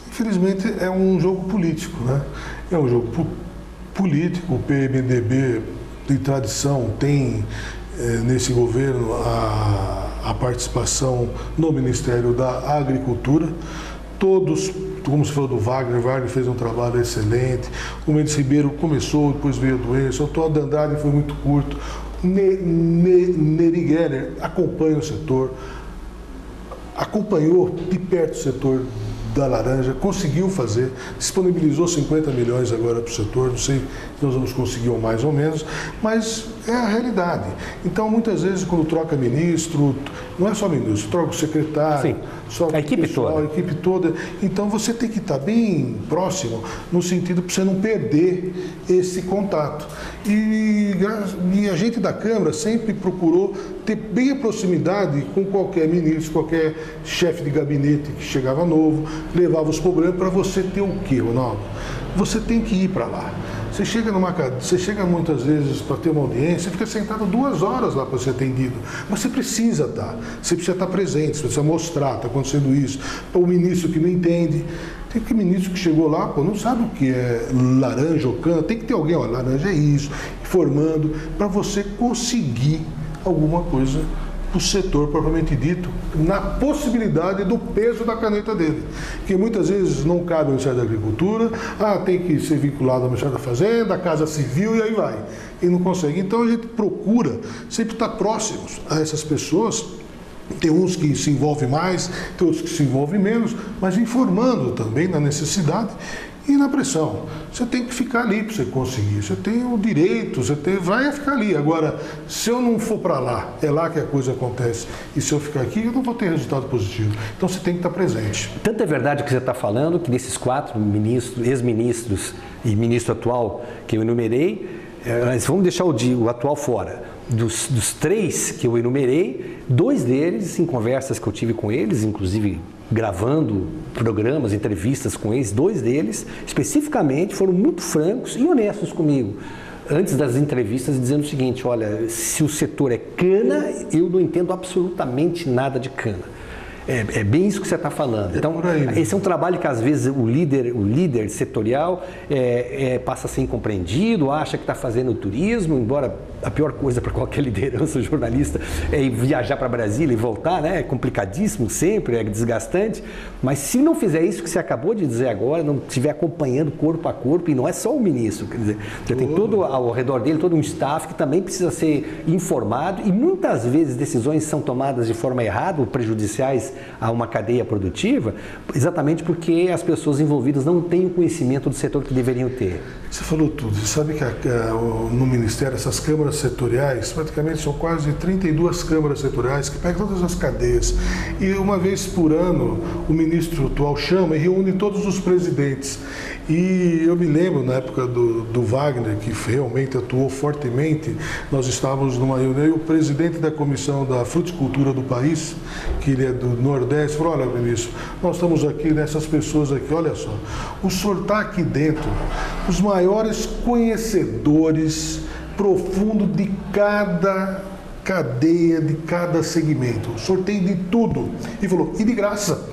Infelizmente, é um jogo político, né? É um jogo político. O PMDB, de tradição, tem nesse governo a participação no Ministério da Agricultura. Todos, como se falou do Wagner fez um trabalho excelente, o Mendes Ribeiro começou, depois veio a doença, o Antônio Andrade foi muito curto, Nery Geller acompanha o setor, acompanhou de perto o setor da laranja, conseguiu fazer, disponibilizou 50 milhões agora para o setor, não sei se nós vamos conseguir mais ou menos, mas é a realidade. Então, muitas vezes, quando troca ministro, não é só ministro, troca o secretário, troca a equipe pessoal, toda. A equipe toda. Então, você tem que estar bem próximo, no sentido para você não perder esse contato. E a gente da Câmara sempre procurou ter bem a proximidade com qualquer ministro, qualquer chefe de gabinete que chegava novo, levava os problemas para você ter o quê, Ronaldo? Você tem que ir para lá. Você chega muitas vezes para ter uma audiência, fica sentado 2 horas lá para ser atendido. Mas você precisa estar. Você precisa estar presente, você precisa mostrar, está acontecendo isso. O ministro que não entende. Tem que ministro que chegou lá, pô, não sabe o que é laranja ou cana. Tem que ter alguém, ó, laranja é isso, informando, para você conseguir alguma coisa para o setor propriamente dito, na possibilidade do peso da caneta dele. Que muitas vezes não cabe ao Ministério da Agricultura, tem que ser vinculado ao Ministério da Fazenda, à Casa Civil e aí vai. E não consegue. Então a gente procura sempre estar próximos a essas pessoas. Tem uns que se envolvem mais, tem outros que se envolvem menos, mas informando também na necessidade e na pressão. Você tem que ficar ali para você conseguir. Você tem o direito, vai ficar ali. Agora, se eu não for para lá, é lá que a coisa acontece. E se eu ficar aqui, eu não vou ter resultado positivo. Então você tem que estar presente. Tanto é verdade o que você está falando, que desses 4 ministros, ex-ministros e ministro atual que eu enumerei, mas vamos deixar o atual fora. Dos 3 que eu enumerei, 2 deles, em conversas que eu tive com eles, inclusive gravando programas, entrevistas com eles, 2 deles, especificamente, foram muito francos e honestos comigo. Antes das entrevistas, dizendo o seguinte: olha, se o setor é cana, eu não entendo absolutamente nada de cana. É bem isso que você está falando. Então, esse é um trabalho que às vezes o líder setorial passa a ser incompreendido, acha que está fazendo turismo, embora a pior coisa para qualquer liderança jornalista é viajar para Brasília e voltar, né? É complicadíssimo sempre, é desgastante, mas se não fizer isso que você acabou de dizer agora, não estiver acompanhando corpo a corpo, e não é só o ministro, quer dizer, já tem todo ao redor dele, todo um staff que também precisa ser informado, e muitas vezes decisões são tomadas de forma errada ou prejudiciais a uma cadeia produtiva, exatamente porque as pessoas envolvidas não têm o conhecimento do setor que deveriam ter. Você falou tudo. Você sabe que no Ministério, essas câmaras setoriais, praticamente são quase 32 câmaras setoriais que pegam todas as cadeias. E uma vez por ano, o ministro atual chama e reúne todos os presidentes. E eu me lembro, na época do Wagner, que realmente atuou fortemente, nós estávamos numa reunião e o presidente da Comissão da Fruticultura do país, que ele é do Nordeste, falou: olha, ministro, nós estamos aqui, nessas pessoas aqui, olha só, o senhor está aqui dentro, os maiores conhecedores profundos de cada cadeia, de cada segmento. O senhor tem de tudo. E falou, e de graça.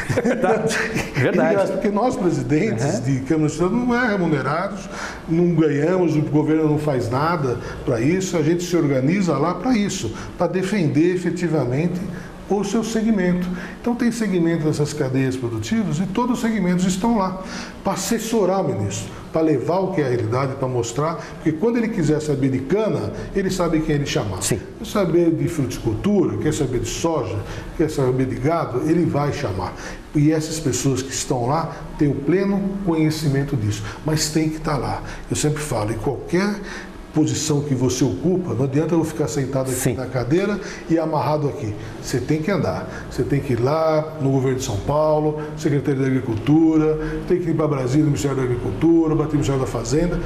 Verdade. E de graça, porque nós, presidentes de Câmara de Estado, não é remunerados, não ganhamos, o governo não faz nada para isso, a gente se organiza lá para isso, para defender efetivamente o seu segmento. Então tem segmento dessas cadeias produtivas e todos os segmentos estão lá para assessorar o ministro, para levar o que é a realidade, para mostrar, porque quando ele quiser saber de cana, ele sabe quem ele chamar. Sim. Quer saber de fruticultura, quer saber de soja, quer saber de gado, ele vai chamar. E essas pessoas que estão lá têm o pleno conhecimento disso, mas tem que estar lá. Eu sempre falo, em qualquer posição que você ocupa, não adianta eu ficar sentado aqui na cadeira e amarrado aqui. Você tem que andar. Você tem que ir lá no governo de São Paulo, Secretaria da Agricultura, tem que ir para Brasília, no Ministério da Agricultura, bater no Ministério da Fazenda.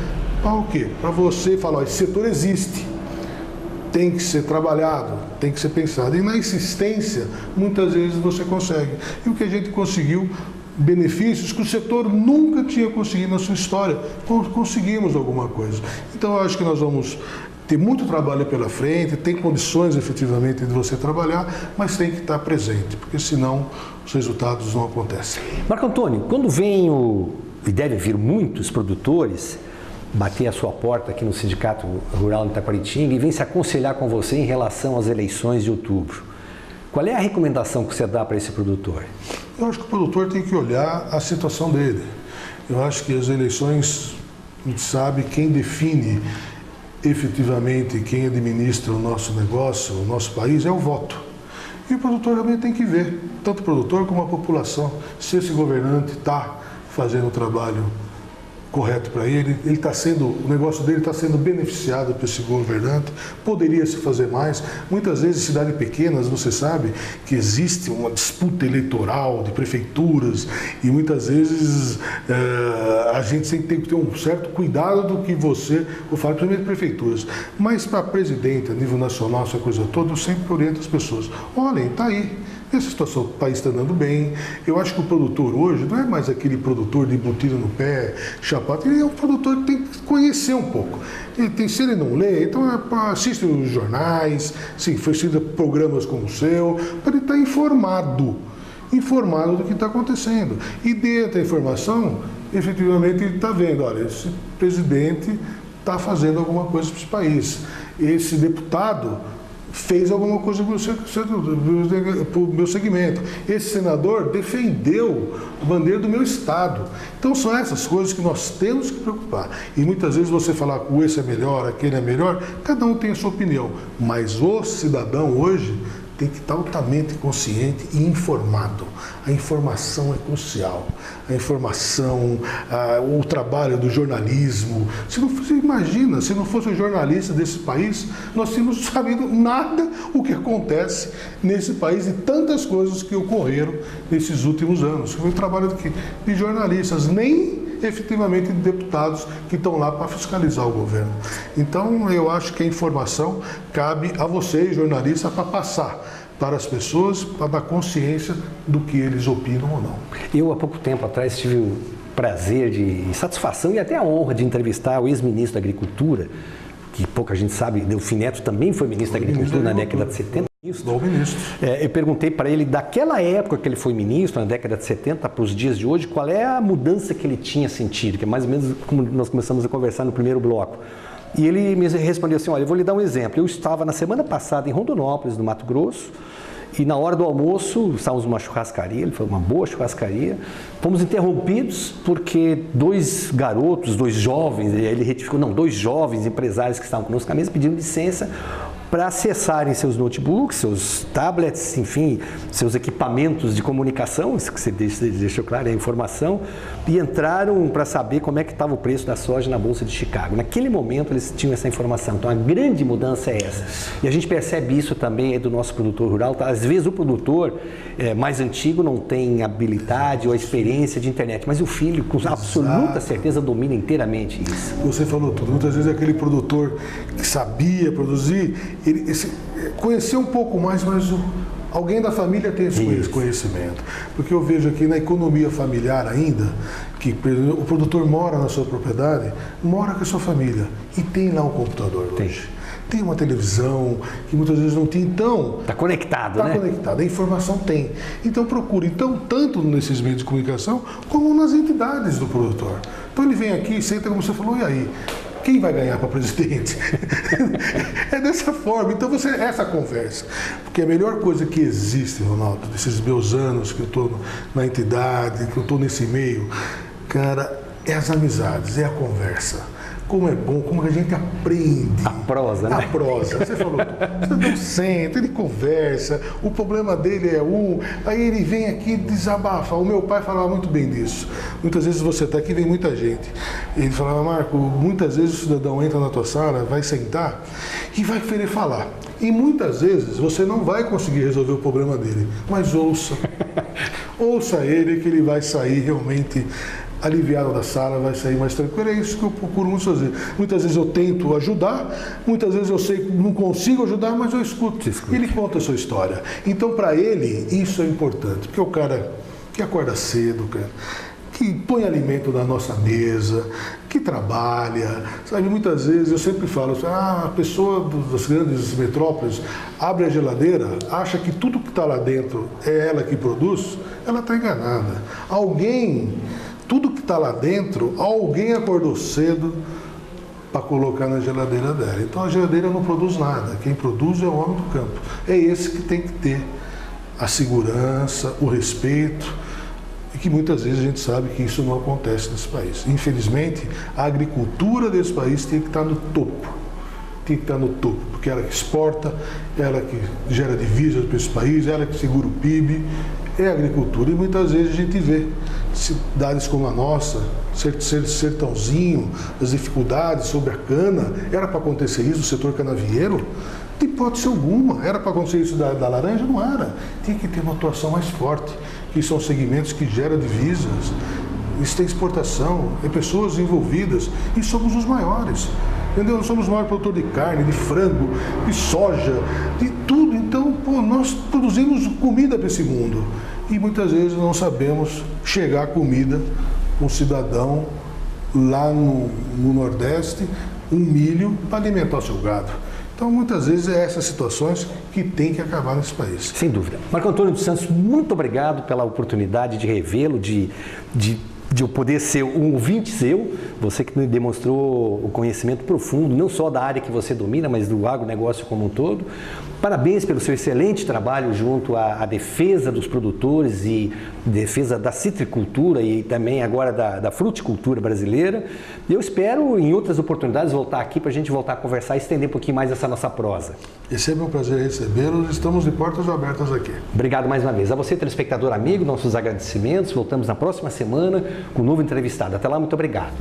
Para o quê? Para você falar, ó, esse setor existe. Tem que ser trabalhado, tem que ser pensado. E na insistência, muitas vezes você consegue. E o que a gente conseguiu, benefícios que o setor nunca tinha conseguido na sua história. Conseguimos alguma coisa. Então, eu acho que nós vamos ter muito trabalho pela frente, tem condições efetivamente de você trabalhar, mas tem que estar presente, porque senão os resultados não acontecem. Marco Antônio, quando vem e deve vir muitos produtores bater a sua porta aqui no Sindicato Rural de Taquaritinga e vem se aconselhar com você em relação às eleições de outubro, qual é a recomendação que você dá para esse produtor? Eu acho que o produtor tem que olhar a situação dele. Eu acho que as eleições, a gente sabe, quem define efetivamente, quem administra o nosso negócio, o nosso país, é o voto. E o produtor também tem que ver, tanto o produtor como a população, se esse governante está fazendo o trabalho correto para ele, o negócio dele está sendo beneficiado por esse governante, poderia se fazer mais. Muitas vezes em cidades pequenas, você sabe que existe uma disputa eleitoral de prefeituras e muitas vezes a gente sempre tem que ter um certo cuidado do que você fala, primeiro prefeituras, mas para presidente, a nível nacional, essa coisa toda, eu sempre oriento as pessoas, olhem, está aí, Essa situação, o país está andando bem. Eu acho que o produtor hoje não é mais aquele produtor de embutido no pé, chapado. Ele é um produtor que tem que conhecer um pouco. Se ele não lê, então assiste os jornais, assista programas como o seu, para ele estar informado do que está acontecendo. E dentro da informação, efetivamente, ele está vendo, olha, esse presidente está fazendo alguma coisa para esse país. Esse deputado fez alguma coisa para o meu segmento. Esse senador defendeu a bandeira do meu estado. Então são essas coisas que nós temos que preocupar. E muitas vezes você falar que esse é melhor, aquele é melhor, cada um tem a sua opinião. Mas o cidadão hoje tem que estar altamente consciente e informado. A informação é crucial. A informação, o trabalho do jornalismo. Você imagina, se não fosse o jornalista desse país, nós tínhamos sabido nada o que acontece nesse país e tantas coisas que ocorreram nesses últimos anos. Foi o trabalho de jornalistas, nem efetivamente de deputados que estão lá para fiscalizar o governo. Então, eu acho que a informação cabe a vocês, jornalistas, para passar para as pessoas, para dar consciência do que eles opinam ou não. Eu, há pouco tempo atrás, tive o prazer de satisfação e até a honra de entrevistar o ex-ministro da Agricultura, que pouca gente sabe, Delfim Neto também foi ministro da Agricultura na década de 70. Eu perguntei para ele, daquela época que ele foi ministro, na década de 70 para os dias de hoje, qual é a mudança que ele tinha sentido, que é mais ou menos como nós começamos a conversar no primeiro bloco. E ele me respondeu assim, olha, eu vou lhe dar um exemplo. Eu estava na semana passada em Rondonópolis, no Mato Grosso, e na hora do almoço, estávamos numa churrascaria, ele foi uma boa churrascaria, fomos interrompidos porque dois garotos, dois jovens, ele retificou, não, dois jovens empresários que estavam conosco na mesa pediram licença para acessarem seus notebooks, seus tablets, enfim, seus equipamentos de comunicação, isso que você deixou claro, é a informação, e entraram para saber como é que estava o preço da soja na Bolsa de Chicago. Naquele momento eles tinham essa informação, então a grande mudança é essa. E a gente percebe isso também do nosso produtor rural, tá? Às vezes o produtor mais antigo não tem habilidade ou a experiência de internet, mas o filho, com absoluta certeza, domina inteiramente isso. Você falou tudo, muitas vezes aquele produtor que sabia produzir, ele conheceu um pouco mais, mas alguém da família tem esse conhecimento. Porque eu vejo aqui na economia familiar ainda, que o produtor mora na sua propriedade, mora com a sua família e tem lá um computador hoje. Tem uma televisão, que muitas vezes não tem, então... Está conectado, né? Está conectado, a informação tem. Então procura, tanto nesses meios de comunicação, como nas entidades do produtor. Então ele vem aqui, senta como você falou, e aí? Quem vai ganhar para presidente? É dessa forma. Então, essa conversa. Porque a melhor coisa que existe, Ronaldo, desses meus anos que eu estou na entidade, que eu estou nesse meio, cara, é as amizades, é a conversa. Como é bom, como a gente aprende. A prosa, né? A prosa. Você falou, você senta, ele conversa, o problema dele é aí ele vem aqui desabafa. O meu pai falava muito bem disso. Muitas vezes você está aqui, vem muita gente. Ele falava, Marco, muitas vezes o cidadão entra na tua sala, vai sentar e vai querer falar. E muitas vezes você não vai conseguir resolver o problema dele, mas ouça. Ouça ele que ele vai sair realmente aliviado da sala, vai sair mais tranquilo. É isso que eu procuro muito fazer. Muitas vezes eu tento ajudar, muitas vezes eu sei que não consigo ajudar, mas eu escuto. Ele conta a sua história. Então, para ele, isso é importante. Porque o cara que acorda cedo, cara, que põe alimento na nossa mesa, que trabalha, sabe? Muitas vezes eu sempre falo, a pessoa das grandes metrópoles abre a geladeira, acha que tudo que está lá dentro é ela que produz, ela está enganada. Tudo que está lá dentro, alguém acordou cedo para colocar na geladeira dela. Então a geladeira não produz nada, quem produz é o homem do campo. É esse que tem que ter a segurança, o respeito, e que muitas vezes a gente sabe que isso não acontece nesse país. Infelizmente, a agricultura desse país tem que estar no topo. Tem que estar no topo, porque ela que exporta, ela que gera divisas para esse país, ela que segura o PIB, é a agricultura. E muitas vezes a gente vê cidades como a nossa, sertãozinho, as dificuldades sobre a cana. Era para acontecer isso no setor canavieiro? De hipótese alguma. Era para acontecer isso da laranja? Não era. Tinha que ter uma atuação mais forte, que são segmentos que geram divisas, isso tem exportação, é pessoas envolvidas, e somos os maiores. Entendeu? Nós somos o maior produtor de carne, de frango, de soja, de tudo. Então, Então, nós produzimos comida para esse mundo e muitas vezes não sabemos chegar a comida, um cidadão lá no Nordeste, um milho para alimentar o seu gado. Então, muitas vezes, é essas situações que tem que acabar nesse país. Sem dúvida. Marco Antônio dos Santos, muito obrigado pela oportunidade de revê-lo, de eu poder ser um ouvinte seu, você que me demonstrou o conhecimento profundo, não só da área que você domina, mas do agronegócio como um todo. Parabéns pelo seu excelente trabalho junto à defesa dos produtores e defesa da citricultura e também agora da fruticultura brasileira. Eu espero, em outras oportunidades, voltar aqui para a gente voltar a conversar e estender um pouquinho mais essa nossa prosa. É sempre um prazer recebê-los. Estamos de portas abertas aqui. Obrigado mais uma vez. A você, telespectador amigo, nossos agradecimentos. Voltamos na próxima semana com um novo entrevistado. Até lá, muito obrigado.